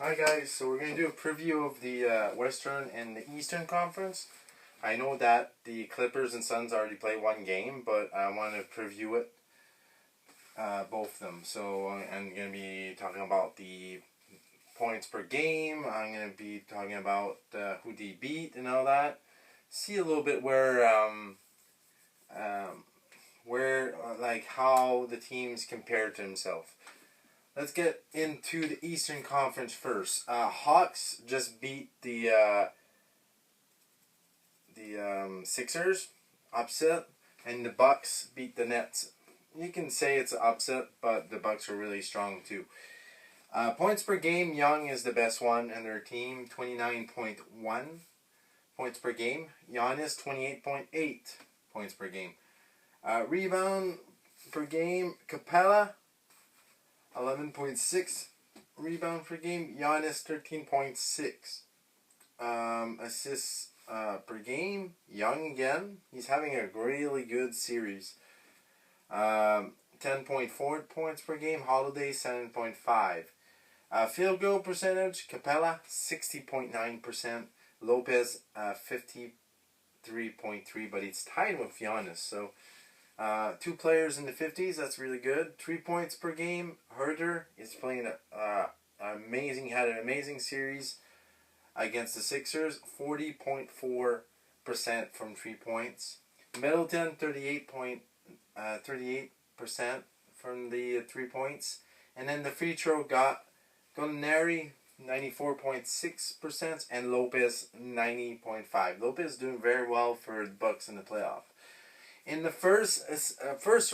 Hi guys, so we're going to do a preview of the Western and the Eastern Conference. I know that the Clippers and Suns already played one game, but I want to preview it, both of them. So I'm going to be talking about the points per game. I'm going to be talking about who they beat and all that. See a little bit where like how the teams compare to themselves. Let's get into the Eastern Conference first. Hawks just beat the Sixers, upset, and the Bucks beat the Nets. You can say it's an upset, but the Bucks are really strong too. Points per game, Young is the best one, and their team 29.1 points per game. Giannis 28.8 points per game. Rebound per game, Capella 11.6 rebound per game. Giannis 13.6. Assists per game. Young again. He's having a really good series. 10.4 points per game. Holiday 7.5. Field goal percentage. Capella 60.9%. Lopez 53.3. But it's tied with Giannis. So two players in the 50s. That's really good. 3 points per game. Herder is playing amazing. Had an amazing series against the Sixers. 40.4% from 3 points. Middleton 38% from the 3 points. And then the free throw got Gallinari 94.6% and Lopez 90.5%. Lopez doing very well for the Bucks in the playoff. In the first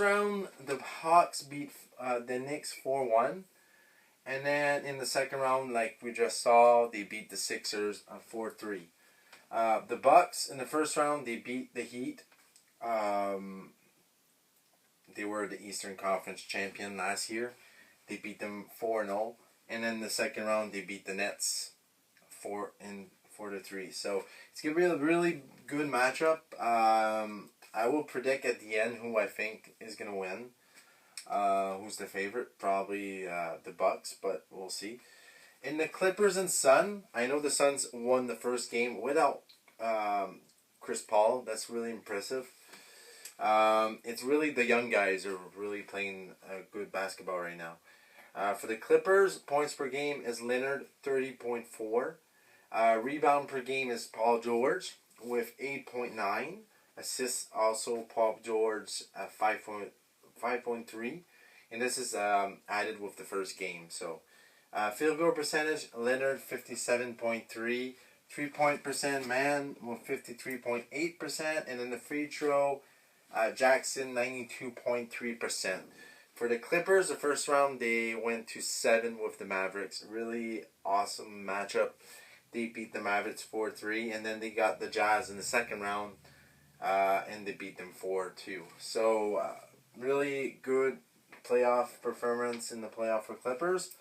round, the Hawks beat the Knicks 4-1. And then in the second round, like we just saw, they beat the Sixers 4-3. The Bucks in the first round, they beat the Heat. They were the Eastern Conference champion last year. They beat them 4-0. And then the second round, they beat the Nets 4-3. So it's gonna be a really good matchup. I will predict at the end who I think is gonna win. Who's the favorite? Probably the Bucks, but we'll see. In the Clippers and Sun, I know the Suns won the first game without Chris Paul. That's really impressive. It's really the young guys are really playing good basketball right now. For the Clippers, points per game is Leonard 30.4. Rebound per game is Paul George with 8.9. Assists also Paul George at 5.3. And this is added with the first game. So field goal percentage, Leonard 57.3. 3-point percent, man with 53.8%. And then the free throw, Jackson 92.3%. For the Clippers, the first round, they went to 7 with the Mavericks. Really awesome matchup. They beat the Mavericks 4-3. And then they got the Jazz in the second round. And they beat them 4-2. So, really good playoff performance in the playoff for Clippers.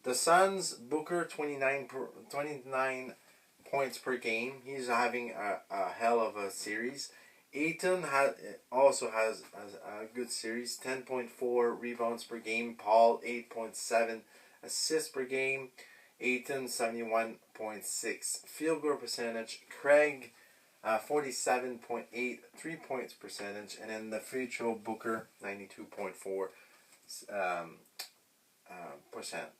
The Suns, Booker, 29 points per game. He's having a hell of a series. Ayton also has a good series, 10.4 rebounds per game. Paul, 8.7 assists per game. Ayton, 71.6 field goal percentage. Craig, 47.8 3 points percentage. And then the free throw, Booker, 92.4 percent.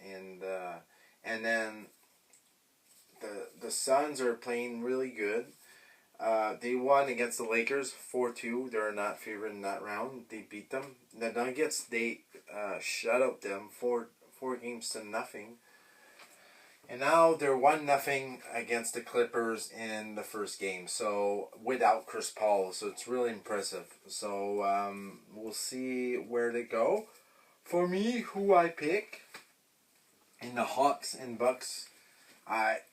And then the Suns are playing really good. They won against the Lakers 4-2. They're not favored in that round. They beat them. The Nuggets, they shut out them 4 games to nothing. And now they're 1-0 against the Clippers in the first game. So without Chris Paul, so it's really impressive. So we'll see where they go. For me, who I pick in the Hawks and Bucks, I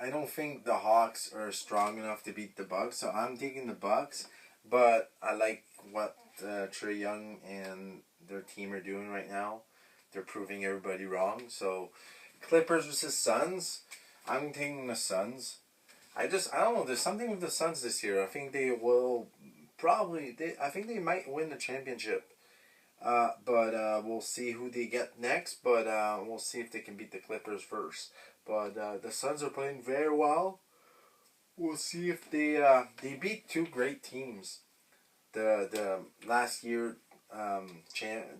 don't think the Hawks are strong enough to beat the Bucks, so I'm taking the Bucks. But I like what Trae Young and their team are doing right now. They're proving everybody wrong. So Clippers versus Suns, I'm taking the Suns. I don't know. There's something with the Suns this year. I think they will I think they might win the championship. But we'll see who they get next, but we'll see if they can beat the Clippers first. But the Suns are playing very well. We'll see if they beat two great teams. The last year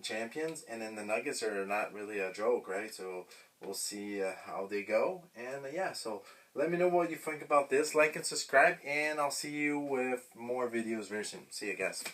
champions, and then the Nuggets are not really a joke, right? So we'll see how they go, and yeah. So let me know what you think about this. Like and subscribe, and I'll see you with more videos very soon. See you guys.